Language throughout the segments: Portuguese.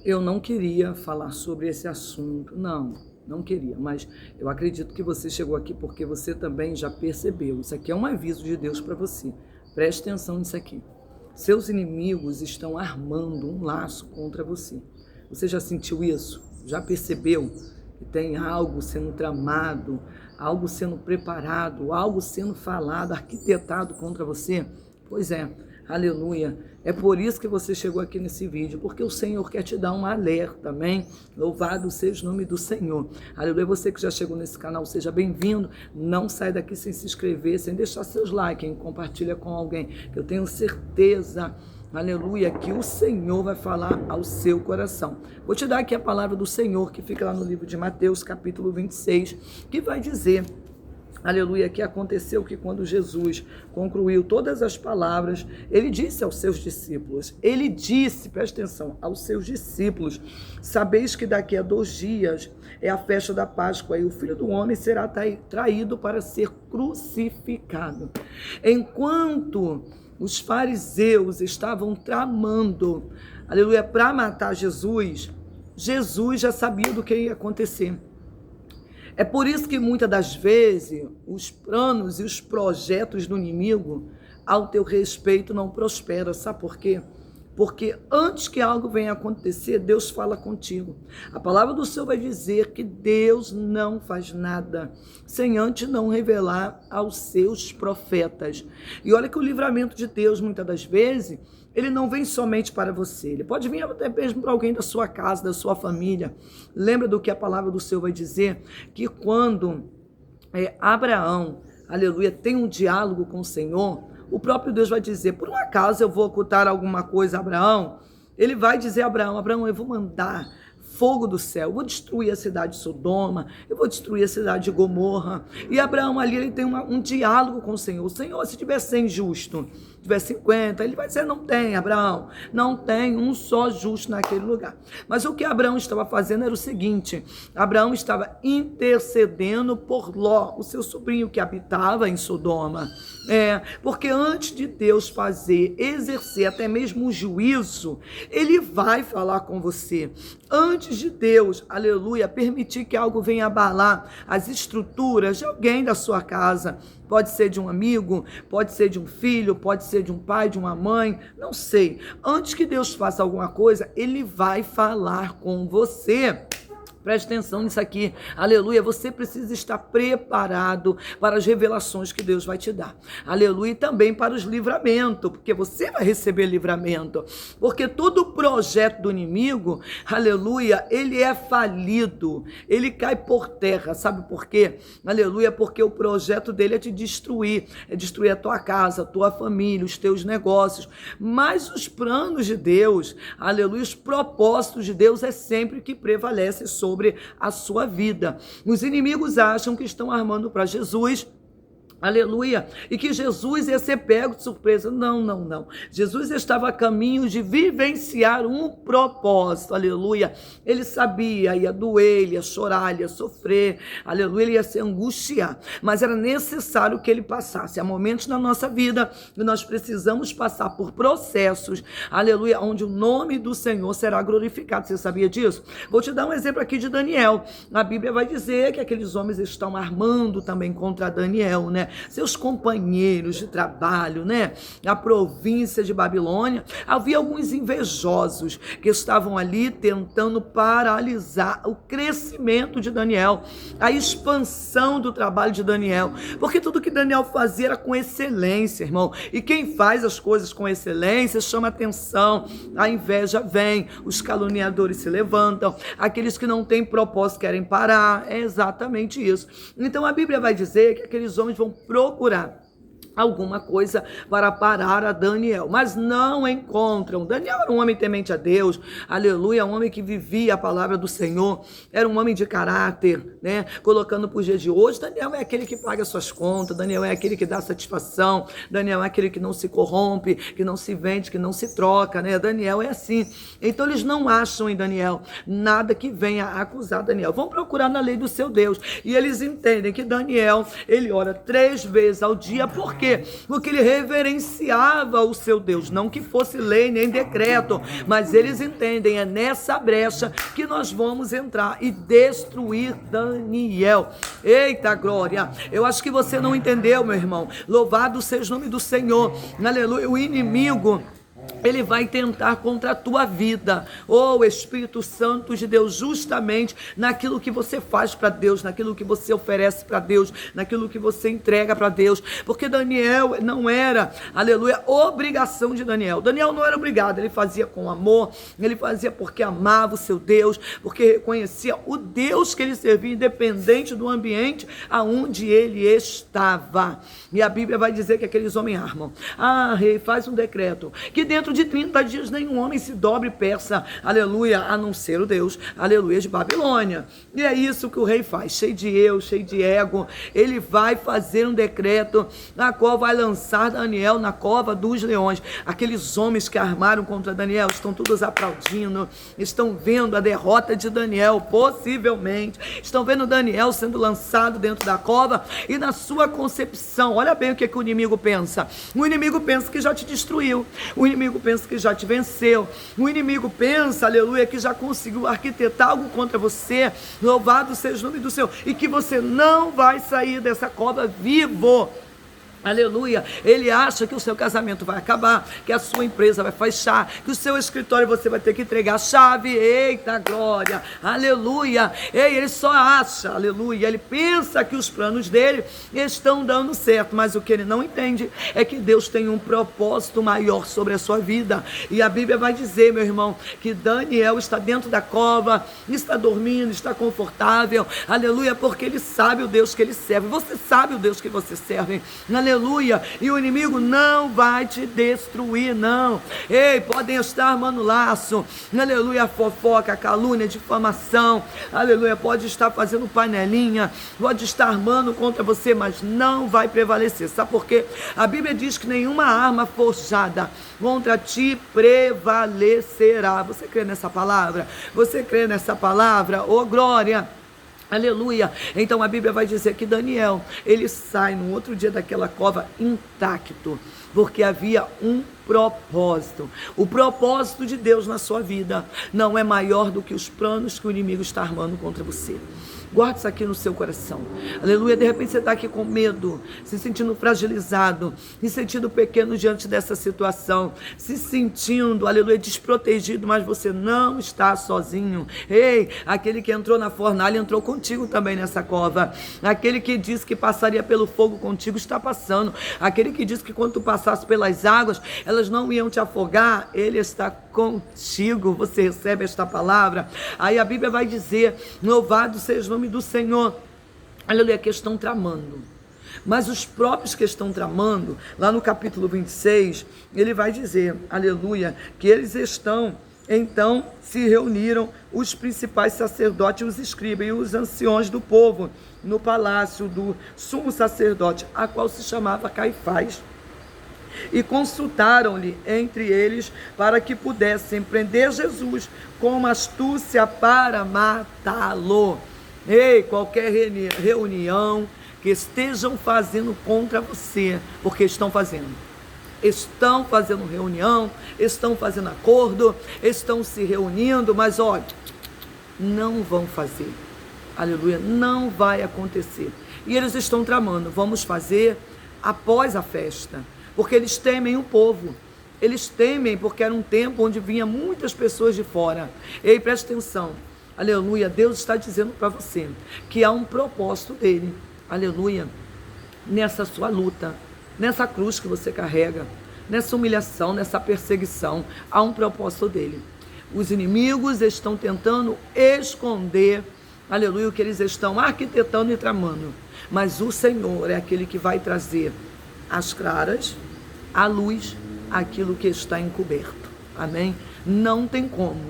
Eu não queria falar sobre esse assunto, não queria, mas eu acredito que você chegou aqui porque você também já percebeu. Isso aqui é um aviso de Deus para você. Preste atenção nisso aqui. Seus inimigos estão armando um laço contra você. Você já sentiu isso? Já percebeu que tem algo sendo tramado, algo sendo preparado, algo sendo falado, arquitetado contra você? Pois é. Aleluia, é por isso que você chegou aqui nesse vídeo, porque o Senhor quer te dar um alerta, amém? Louvado seja o nome do Senhor. Aleluia, você que já chegou nesse canal, seja bem-vindo. Não sai daqui sem se inscrever, sem deixar seus likes, hein? Compartilha com alguém, que eu tenho certeza, aleluia, que o Senhor vai falar ao seu coração. Vou te dar aqui a palavra do Senhor, que fica lá no livro de Mateus, capítulo 26, que vai dizer... Aleluia, que aconteceu que quando Jesus concluiu todas as palavras, ele disse aos seus discípulos, preste atenção, aos seus discípulos, sabeis que daqui a 2 dias é a festa da Páscoa e o Filho do Homem será traído para ser crucificado. Enquanto os fariseus estavam tramando, aleluia, para matar Jesus, Jesus já sabia do que ia acontecer. É por isso que muitas das vezes os planos e os projetos do inimigo ao teu respeito não prosperam. Sabe por quê? Porque antes que algo venha acontecer, Deus fala contigo. A palavra do Senhor vai dizer que Deus não faz nada sem antes não revelar aos seus profetas. E olha que o livramento de Deus, muitas das vezes, ele não vem somente para você, ele pode vir até mesmo para alguém da sua casa, da sua família. Lembra do que a palavra do Senhor vai dizer? Que quando Abraão, aleluia, tem um diálogo com o Senhor, o próprio Deus vai dizer, por um acaso eu vou ocultar alguma coisa a Abraão? Ele vai dizer a Abraão, Abraão, eu vou mandar fogo do céu, eu vou destruir a cidade de Sodoma, eu vou destruir a cidade de Gomorra. E Abraão ali, ele tem um diálogo com o Senhor. Senhor, se tiver 100 justos, tiver 50, ele vai dizer, não tem, Abraão, não tem um só justo naquele lugar. Mas o que Abraão estava fazendo era o seguinte, Abraão estava intercedendo por Ló, o seu sobrinho que habitava em Sodoma. Porque antes de Deus exercer até mesmo um juízo, ele vai falar com você. Antes de Deus, aleluia, permitir que algo venha abalar as estruturas de alguém da sua casa, pode ser de um amigo, pode ser de um filho, pode ser de um pai, de uma mãe, não sei. Antes que Deus faça alguma coisa, ele vai falar com você. Preste atenção nisso aqui, aleluia, você precisa estar preparado para as revelações que Deus vai te dar, aleluia, e também para os livramentos, porque você vai receber livramento, porque todo projeto do inimigo, aleluia, ele é falido, ele cai por terra, sabe por quê? Aleluia, porque o projeto dele é te destruir, é destruir a tua casa, a tua família, os teus negócios, mas os planos de Deus, aleluia, os propósitos de Deus é sempre que prevalece sobre a sua vida. Os inimigos acham que estão armando para Jesus, aleluia, e que Jesus ia ser pego de surpresa. Não. Jesus estava a caminho de vivenciar um propósito, aleluia. Ele sabia, ia doer, ele ia chorar, ele ia sofrer, aleluia, ele ia se angustiar, mas era necessário que ele passasse. Há momentos na nossa vida que nós precisamos passar por processos, aleluia, onde o nome do Senhor será glorificado. Você sabia disso? Vou te dar um exemplo aqui de Daniel. A Bíblia vai dizer que aqueles homens estão armando também contra Daniel, né? Seus companheiros de trabalho, né? Na província de Babilônia, havia alguns invejosos que estavam ali tentando paralisar o crescimento de Daniel, a expansão do trabalho de Daniel, porque tudo que Daniel fazia era com excelência, irmão, e quem faz as coisas com excelência chama atenção, a inveja vem, os caluniadores se levantam, aqueles que não têm propósito querem parar, é exatamente isso. Então a Bíblia vai dizer que aqueles homens vão procurar alguma coisa para parar a Daniel, mas não encontram. Daniel era um homem temente a Deus, aleluia, um homem que vivia a palavra do Senhor, era um homem de caráter, né? Colocando para os dias de hoje, Daniel é aquele que paga suas contas, Daniel é aquele que dá satisfação, Daniel é aquele que não se corrompe, que não se vende, que não se troca, né? Daniel é assim. Então eles não acham em Daniel nada que venha a acusar Daniel. Vão procurar na lei do seu Deus, e eles entendem que Daniel, ele ora 3 vezes ao dia. Por quê? quê? Porque ele reverenciava o seu Deus, não que fosse lei nem decreto, mas eles entendem, é nessa brecha que nós vamos entrar e destruir Daniel. Eita glória, eu acho que você não entendeu, meu irmão. Louvado seja o nome do Senhor, aleluia. O inimigo, ele vai tentar contra a tua vida, Espírito Santo de Deus, justamente naquilo que você faz para Deus, naquilo que você oferece para Deus, naquilo que você entrega para Deus, porque Daniel não era, aleluia, obrigação de Daniel. Daniel não era obrigado, ele fazia com amor, ele fazia porque amava o seu Deus, porque reconhecia o Deus que ele servia, independente do ambiente aonde ele estava. E a Bíblia vai dizer que aqueles homens armam. Rei, faz um decreto, que dentro de 30 dias nenhum homem se dobre e peça, aleluia, a não ser o Deus, aleluia, de Babilônia. E é isso que o rei faz, cheio de eu, cheio de ego. Ele vai fazer um decreto, na qual vai lançar Daniel na cova dos leões. Aqueles homens que armaram contra Daniel estão todos aplaudindo, estão vendo a derrota de Daniel, possivelmente, estão vendo Daniel sendo lançado dentro da cova, e na sua concepção, olha bem o que o inimigo pensa. O inimigo pensa que já te destruiu, o inimigo pensa que já te venceu, o inimigo pensa, aleluia, que já conseguiu arquitetar algo contra você, louvado seja o nome do Senhor, e que você não vai sair dessa cova vivo. Aleluia, ele acha que o seu casamento vai acabar, que a sua empresa vai fechar, que o seu escritório você vai ter que entregar a chave. Eita glória, aleluia. Ele só acha, aleluia, ele pensa que os planos dele estão dando certo, mas o que ele não entende é que Deus tem um propósito maior sobre a sua vida. E a Bíblia vai dizer, meu irmão, que Daniel está dentro da cova, está dormindo, está confortável, aleluia, porque ele sabe o Deus que ele serve. Você sabe o Deus que você serve, aleluia. E o inimigo não vai te destruir, não. Podem estar armando laço, aleluia, fofoca, calúnia, difamação, aleluia, pode estar fazendo panelinha, pode estar armando contra você, mas não vai prevalecer. Sabe por quê? A Bíblia diz que nenhuma arma forjada contra ti prevalecerá. Você crê nessa palavra? Você crê nessa palavra? Glória! Aleluia. Então a Bíblia vai dizer que Daniel, ele sai no outro dia daquela cova intacto, porque havia um propósito. O propósito de Deus na sua vida não é maior do que os planos que o inimigo está armando contra você. Guarde isso aqui no seu coração. Aleluia. De repente você está aqui com medo, se sentindo fragilizado, se sentindo pequeno diante dessa situação, se sentindo, aleluia, desprotegido, mas você não está sozinho. Aquele que entrou na fornalha entrou contigo também nessa cova. Aquele que disse que passaria pelo fogo contigo está passando. Aquele que disse que quando tu passasse pelas águas, elas não iam te afogar, ele está contigo. Você recebe esta palavra? Aí a Bíblia vai dizer, louvado seja o nome do Senhor, aleluia, que estão tramando. Mas os próprios que estão tramando, lá no capítulo 26, ele vai dizer, aleluia, que eles estão, então se reuniram os principais sacerdotes, os escribas e os anciões do povo, no palácio do sumo sacerdote, a qual se chamava Caifás, e consultaram-lhe entre eles para que pudessem prender Jesus com astúcia para matá-lo. Qualquer reunião que estejam fazendo contra você, porque estão fazendo reunião, estão fazendo acordo, estão se reunindo, mas olha, não vão fazer, aleluia, não vai acontecer. E eles estão tramando, vamos fazer após a festa, porque eles temem o povo, eles temem porque era um tempo onde vinha muitas pessoas de fora. Preste atenção, aleluia, Deus está dizendo para você que há um propósito dele, aleluia, nessa sua luta, nessa cruz que você carrega, nessa humilhação, nessa perseguição, há um propósito dele. Os inimigos estão tentando esconder, aleluia, o que eles estão arquitetando e tramando, mas o Senhor é aquele que vai trazer às claras, à luz, aquilo que está encoberto, amém? Não tem como,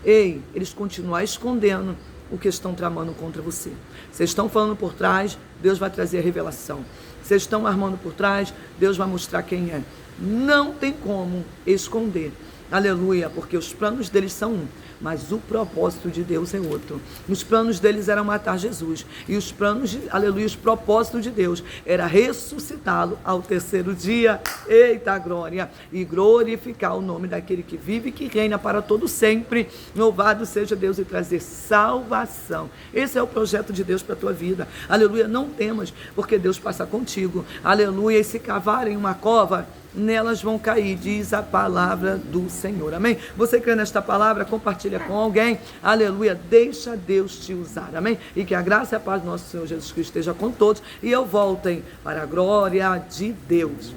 eles continuar escondendo o que estão tramando contra você. Vocês estão falando por trás, Deus vai trazer a revelação. Vocês estão armando por trás, Deus vai mostrar quem é. Não tem como esconder. Aleluia, porque os planos deles são um, mas o propósito de Deus é outro. Os planos deles eram matar Jesus, e os planos, aleluia, os propósitos de Deus era ressuscitá-lo ao terceiro dia, eita glória, e glorificar o nome daquele que vive e que reina para todo sempre. Louvado seja Deus, e trazer salvação. Esse é o projeto de Deus para a tua vida, aleluia. Não temas, porque Deus passa contigo, aleluia. E se cavarem uma cova, nelas vão cair, diz a palavra do Senhor, amém? Você crê nesta palavra? Compartilha com alguém, aleluia. Deixa Deus te usar, amém? E que a graça e a paz do nosso Senhor Jesus Cristo esteja com todos, e eu voltem para a glória de Deus.